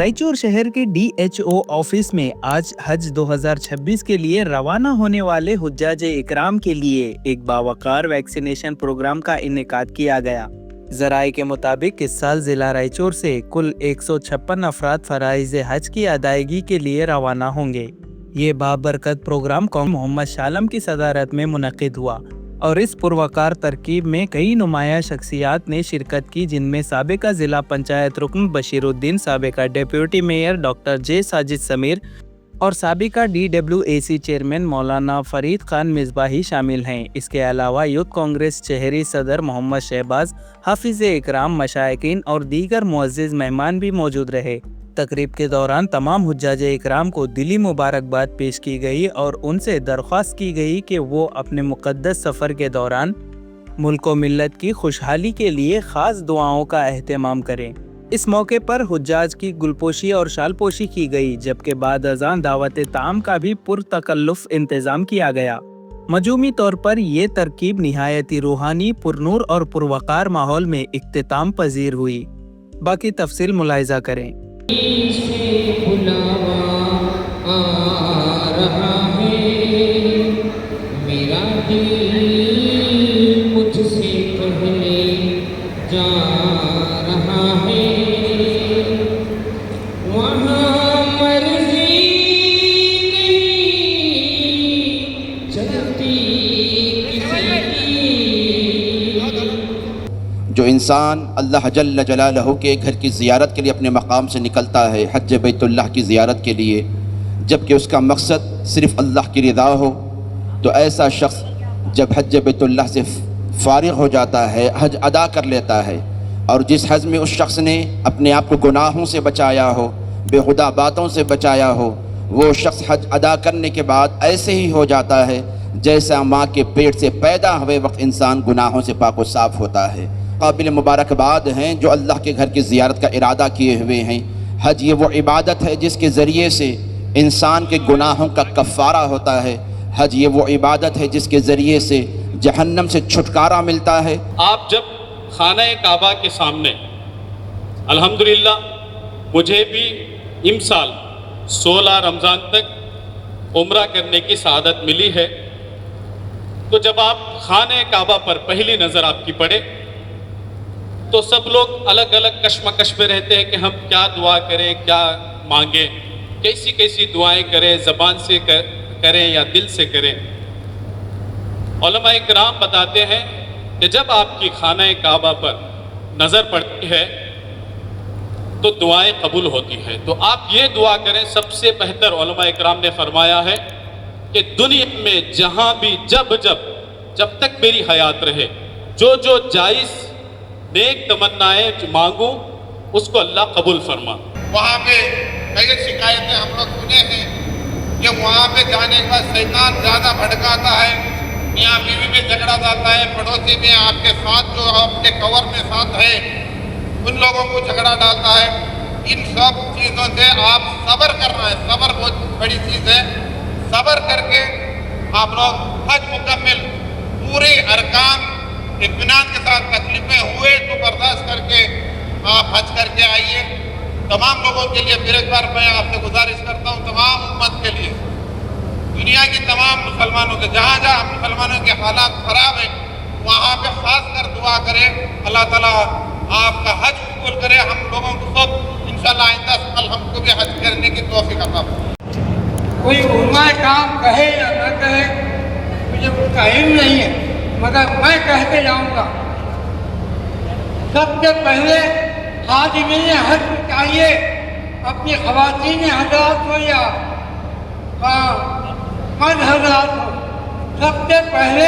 रायचूर शहर के DHO office में आज हज 2026 के लिए रवाना होने वाले हुज्जाज इकराम के लिए एक बावकार वैक्सीनेशन प्रोग्राम का इनेकाद किया गया। जराये के मुताबिक इस साल जिला रायचूर से कुल 156 अफराद फराइज हज की अदायगी के लिए रवाना होंगे। ये बाबरकत प्रोग्राम कौम मोहम्मद शालम की सदारत में मुनक़िद हुआ और इस पुरवकार तरकीब में कई नुमाया शख्सियात ने शिरकत की, जिनमें साबिका जिला पंचायत रुकन बशीरुद्दीन, साबिका डिप्टी मेयर डॉक्टर जे साजिद समीर और साबिका DWAC चेयरमैन मौलाना फरीद खान मिसबाही शामिल हैं। इसके अलावा यूथ कांग्रेस शहरी सदर मोहम्मद शहबाज, हाफिज इकराम, मशाइकीन और दीगर मुअज़्ज़िज़ मेहमान भी मौजूद रहे। तकरीब के दौरान तमाम हुज्जाज इकराम को दिली मुबारकबाद पेश की गई और उनसे दरख्वास्त की गई कि वो अपने मुक़द्दस सफ़र के दौरान मुल्क व मिल्लत की खुशहाली के लिए ख़ास दुआओं का एहतमाम करें। इस मौके पर हुज्जाज की गुलपोशी और शालपोशी की गई, जबकि बाद अज़ान दावत ताम का भी पुरतकल्लुफ़ इंतज़ाम किया गया। मजूमी तौर पर ये तरकीब निहायती रूहानी, पुरनूर और पुरवकार माहौल में इख्तिताम पजीर हुई। बाकी तफसील मुलाहिज़ा करें। से बुलावा आ रहा है, मेरा दिल मुझसे पहले जा रहा है, वहाँ मर्जी नहीं चलती किसी की। जो इंसान अल्लाह जल्ल जलालहू के घर की ज़ियारत के लिए अपने मकाम से निकलता है हज बैतुल्लाह की ज़ियारत के लिए, जबकि उसका मकसद सिर्फ़ अल्लाह की रिदा हो, तो ऐसा शख्स जब हज बैतुल्लाह से फ़ारिग़ हो जाता है, हज अदा कर लेता है, और जिस हज में उस शख्स ने अपने आप को गुनाहों से बचाया हो, बेहुदा बातों से बचाया हो, वो शख्स हज अदा करने के बाद ऐसे ही हो जाता है जैसा माँ के पेट से पैदा हुए वक्त इंसान गुनाहों से पाक व साफ़ होता है। काबिल मुबारकबाद हैं जो अल्लाह के घर की ज़ियारत का इरादा किए हुए हैं। हज ये वो इबादत है जिसके ज़रिए से इंसान के गुनाहों का कफ़ारा होता है। हज ये वो इबादत है जिसके ज़रिए से जहन्नम से छुटकारा मिलता है। आप जब खाना काबा के सामने, अल्हम्दुलिल्लाह मुझे भी इमसाल 16 रमज़ान तक उम्रा करने की सआदत मिली है, तो जब आप खाने काबा पर पहली नज़र आपकी पड़े तो सब लोग अलग अलग कश्मकश में रहते हैं कि हम क्या दुआ करें, क्या मांगे, कैसी कैसी दुआएं करें, ज़बान से करें या दिल से करें। उलमा इकराम बताते हैं कि जब आपकी खाना काबा पर नज़र पड़ती है तो दुआएं कबूल होती है। तो आप ये दुआ करें, सबसे बेहतर उलमा इकराम ने फरमाया है कि दुनिया में जहाँ भी जब तक मेरी हयात रहे, जो जायज़ नेक तमन्नाएं मांगूं उसको अल्लाह कबूल फरमा। वहाँ पे कई शिकायतें हम लोग सुने हैं कि वहाँ पे जाने के बाद शैतान ज़्यादा भड़काता है, मियाँ बीवी में झगड़ा जाता है, पड़ोसी में आपके साथ जो आपके कवर में साथ है उन लोगों को झगड़ा डालता है। इन सब चीज़ों से आप सब्र करना है, सब्र बहुत बड़ी चीज़ है। सब्र करके आप लोग हज मुकम्मल पूरे अरकान इत्मीनान के साथ तकलीफें हुए तो बर्दाश्त करके आप हज करके आइए। तमाम लोगों के लिए फिर एक बार मैं आपसे गुजारिश करता हूँ, तमाम उम्मत के लिए, दुनिया की तमाम मुसलमानों के, जहाँ जहाँ मुसलमानों के हालात ख़राब है वहाँ पे ख़ास कर दुआ करें, अल्लाह ताला आपका हज कबूल करे। हम लोगों को सब इंशाअल्लाह आइंदा साल हमको भी हज करने की तौफीक अता फरमाए। कोई उम्मा काम कहे या न कहे मुझे उसका इल्म नहीं है, मगर मैं कह के जाऊँगा, सबसे पहले खादिमीन हज चाहिए, अपनी ख़वातीन हज़रात हो या मर्द हज़रात हो, सबसे पहले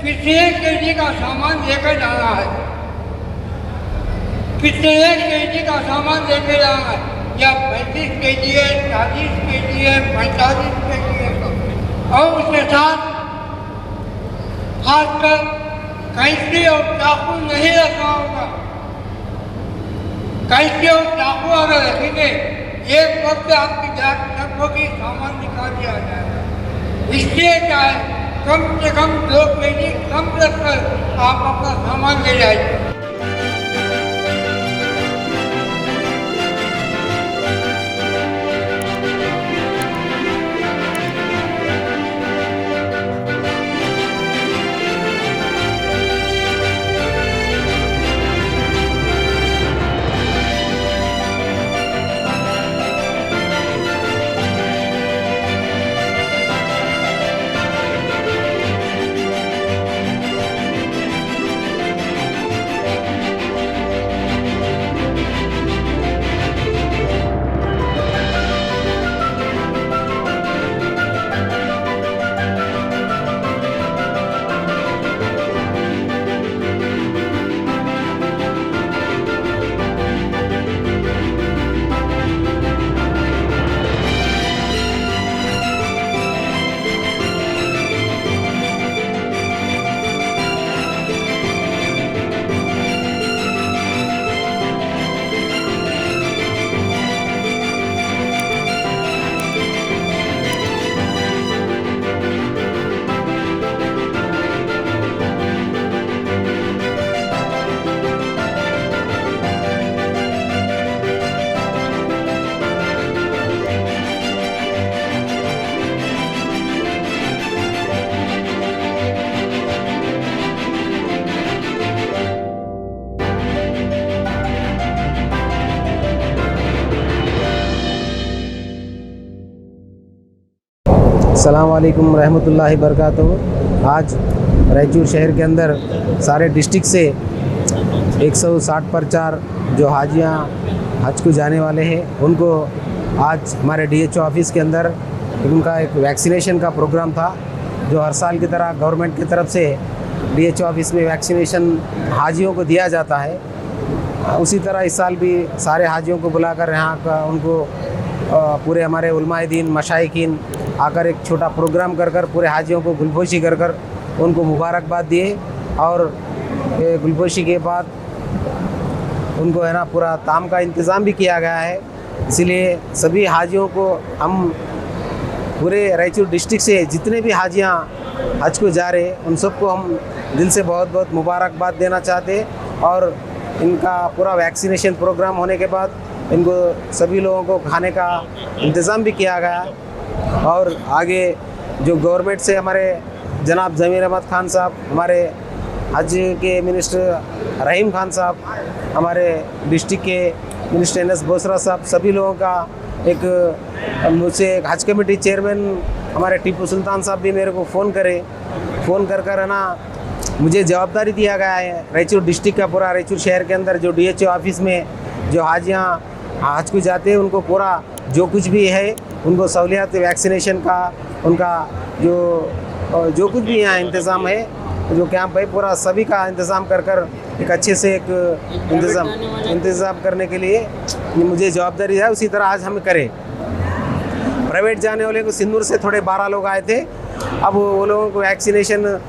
1 केजी का सामान लेकर जाना है। 1 केजी का सामान लेकर जाना है, या 35 केजी है, 40 केजी है, 45 केजी है, और उसके साथ खासकर कैंची और चाकू नहीं रखना होगा। कैंची और चाकू अगर रखेंगे एक वक्त आपकी जाग होगी, सामान निकाल दिया जाएगा। इसलिए क्या है, कम से कम 2 केजी कम रखकर आप अपना सामान ले जाइए। अस्सलाम वालेकुम रहमतुल्लाहि बरकातहू। आज रायचूर शहर के अंदर सारे डिस्ट्रिक्ट से 160 पर 4 जो हाजियाँ हज को जाने वाले हैं उनको आज हमारे DHO ऑफिस के अंदर उनका एक वैक्सीनेशन का प्रोग्राम था, जो हर साल की तरह गवर्नमेंट की तरफ से DHO ऑफिस में वैक्सीनेशन हाजियों को दिया जाता है। उसी तरह इस साल भी सारे हाजियों को बुलाकर यहाँ का उनको पूरे हमारे उलमाए दीन मशाइकीन आकर एक छोटा प्रोग्राम कर कर पूरे हाजियों को गुलपोशी कर कर उनको मुबारकबाद दिए, और गुलपोशी के बाद उनको है ना पूरा ताम का इंतज़ाम भी किया गया है। इसलिए सभी हाजियों को हम पूरे रायचूर डिस्ट्रिक्ट से जितने भी हाजियाँ हज को जा रहे उन सबको हम दिल से बहुत बहुत मुबारकबाद देना चाहते हैं। और इनका पूरा वैक्सीनेशन प्रोग्राम होने के बाद इनको सभी लोगों को खाने का इंतज़ाम भी किया गया। और आगे जो गवर्नमेंट से हमारे जनाब ज़मीर अहमद खान साहब, हमारे हज के मिनिस्टर रहीम खान साहब, हमारे डिस्ट्रिक्ट के मिनिस्टर NS बोसरा साहब, सभी लोगों का एक मुझसे एक हज कमेटी चेयरमैन हमारे टीपू सुल्तान साहब भी मेरे को फ़ोन कर कर है ना मुझे जवाबदारी दिया गया है रायचूर डिस्ट्रिक्ट का, पूरा रायचूर शहर के अंदर जो DHO ऑफिस में जो हाजियाँ हज को जाते हैं उनको पूरा जो कुछ भी है उनको सहूलियत वैक्सीनेशन का, उनका जो कुछ भी यहाँ इंतज़ाम है, जो कैंप है, पूरा सभी का इंतज़ाम कर कर एक अच्छे से एक इंतज़ाम करने के लिए मुझे जवाबदारी है। उसी तरह आज हम करें। प्राइवेट जाने वाले को सिंदूर से थोड़े 12 लोग आए थे, अब वो लोगों को वैक्सीनेशन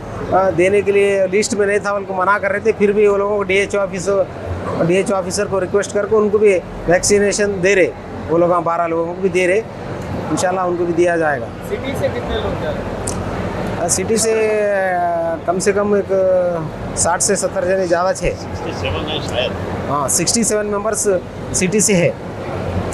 देने के लिए लिस्ट में नहीं था, उनको मना कर रहे थे, फिर भी वो लोगों को DHO ऑफिसर को रिक्वेस्ट करके उनको भी वैक्सीनेशन दे रहे, वो लोग 12 लोगों को भी दे रहे, इंशाल्लाह उनको भी दिया जाएगा। सिटी से कितने लोग जा रहे हैं? सिटी से कम से कम एक 60 से 70 जने ज़्यादा थे। 67 है शायद। हाँ, 67 मेंबर्स सिटी से है,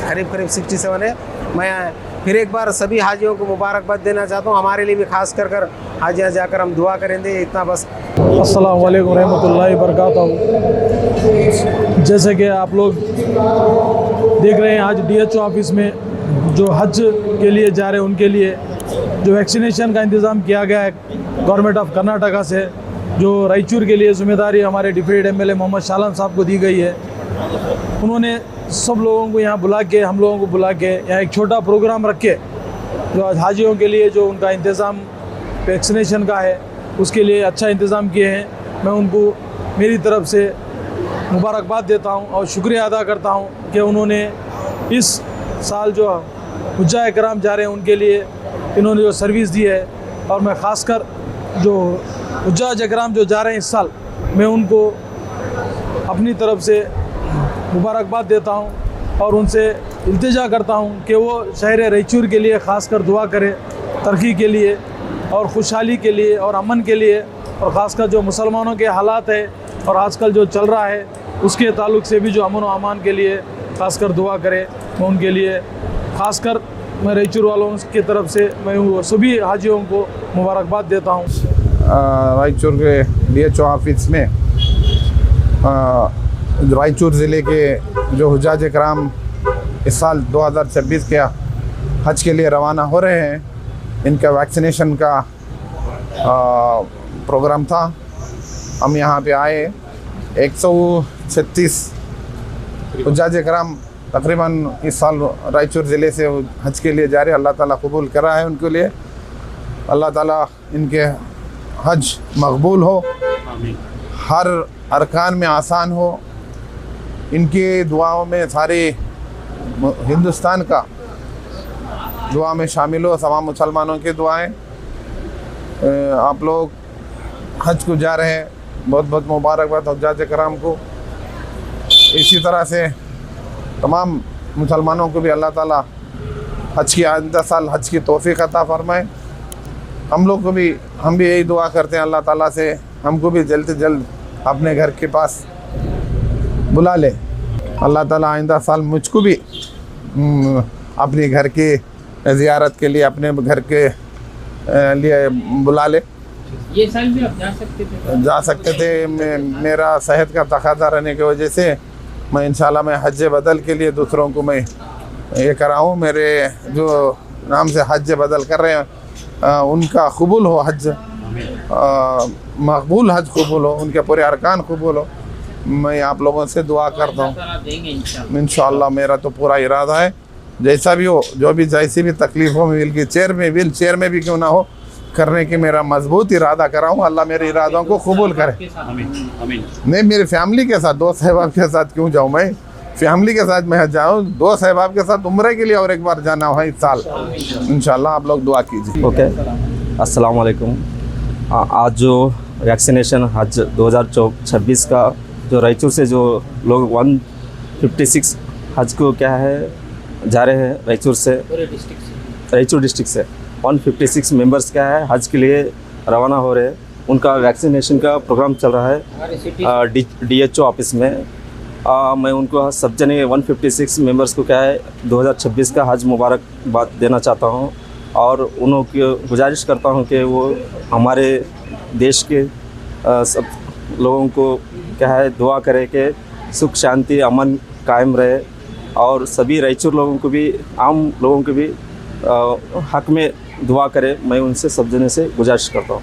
करीब 67 है। मैं फिर एक बार सभी हाजियों को मुबारकबाद देना चाहता हूँ। हमारे लिए भी खास कर हाजियाँ जाकर हम दुआ करेंगे, इतना बस। अस्सलाम वालेकुम रहमतुल्लाहि बरकातहू। जैसे कि आप लोग देख रहे हैं आज DHO ऑफिस में जो हज के लिए जा रहे हैं उनके लिए जो वैक्सीनेशन का इंतज़ाम किया गया है गवर्नमेंट ऑफ कर्नाटका से, जो रायचूर के लिए जिम्मेदारी हमारे डिप्टी MLA मोहम्मद शालन साहब को दी गई है। उन्होंने सब लोगों को यहाँ बुला के, हम लोगों को बुला के यहाँ एक छोटा प्रोग्राम रख के जो आज हाजियों के लिए जो उनका इंतज़ाम वैक्सीनेशन का है उसके लिए अच्छा इंतज़ाम किए हैं। मैं उनको मेरी तरफ से मुबारकबाद देता हूँ और शुक्रिया अदा करता हूँ कि उन्होंने इस साल जो हुज्जा इकराम जा रहे हैं उनके लिए इन्होंने जो सर्विस दी है, और मैं ख़ासकर जो हुज्जा इकराम जो जा रहे हैं इस साल, मैं उनको अपनी तरफ से मुबारकबाद देता हूँ और उनसे इल्तिजा करता हूँ कि वो शहर रायचूर के लिए ख़ासकर दुआ करें, तरक्की के लिए और खुशहाली के लिए और अमन के लिए, और ख़ासकर जो मुसलमानों के हालात है और आजकल जो चल रहा है उसके ताल्लुक़ से भी जो अमन व अमान के लिए ख़ासकर दुआ करें। मैं उनके लिए ख़ासकर मैं रायचूर वालों की तरफ से मैं सभी हाजियों को मुबारकबाद देता हूँ। रायचूर के DHO ऑफिस में रायचूर ज़िले के जो हुज्जाज इकराम इस साल 2026 के हज के लिए रवाना हो रहे हैं, इनका वैक्सीनेशन का प्रोग्राम था। हम यहाँ पे आए 136 हुज्जाज इकराम तकरीबन इस साल रायचूर ज़िले से हज के लिए जा रहे। अल्लाह ताला कबूल करा है उनके लिए, अल्लाह ताला इनके हज मकबूल हो, हर अरकान में आसान हो, इनकी दुआओं में सारे हिंदुस्तान का दुआ में शामिल हो, तमाम मुसलमानों की दुआएं। आप लोग हज को जा रहे हैं, बहुत बहुत मुबारकबाद हुज्जाज इकराम को। इसी तरह से तमाम मुसलमानों को भी अल्लाह ताला हज की आइंदा साल हज की तौफीक अता फरमाए। हम भी यही दुआ करते हैं अल्लाह ताला से हमको भी जल्द से जल्द अपने घर के पास बुला ले। अल्लाह ताला आइंदा साल मुझको भी अपने घर की ज़ियारत के लिए अपने घर के लिए बुला ले। ये साल भी आप जा सकते थे? मेरा सेहत का तकाज़ा रहने की वजह से मैं इंशाल्लाह मैं हज बदल के लिए दूसरों को मैं ये कराऊँ। मेरे जो नाम से हज बदल कर रहे हैं उनका कबूल हो हज, मकबूल हज कबूल हो, उनके पूरे अरकान कबूल हो। मैं आप लोगों से दुआ करता हूँ। इंशाअल्लाह मेरा तो पूरा इरादा है, जैसा भी हो, जो भी जैसी भी तकलीफ़ों में व्हील चेयर में भी क्यों ना हो, करने की मेरा मजबूत इरादा करा हूँ। अल्लाह मेरे इरादों को कबूल करे। नहीं, मेरी फैमिली के साथ, दोस्त अहबाब के साथ क्यों जाऊँ मैं, फैमिली के साथ मैं जाऊँ, दोस्त अहबाब के साथ उम्रे के लिए और एक बार जाना है इस साल। इंशाल्लाह आप लोग दुआ कीजिए। ओके, अस्सलाम वालेकुम। आज जो वैक्सीनेशन हज 2026 का जो रायचूर से जो लोग 156 हज को क्या है जा रहे हैं रायचूर डिस्ट्रिक्ट से 156 मेंबर्स क्या है हज के लिए रवाना हो रहे हैं। उनका वैक्सीनेशन का प्रोग्राम चल रहा है DHO ऑफिस में। मैं उनको सब जने 156 मेंबर्स को क्या है 2026 का हज मुबारकबाद देना चाहता हूँ और उन्हों की गुजारिश करता हूँ कि वो हमारे देश के सब लोगों को क्या है दुआ करे कि सुख शांति अमन कायम रहे और सभी रायचूर लोगों को भी, आम लोगों को भी हक में दुआ करे। मैं उनसे सब जने से गुजारिश करता हूँ।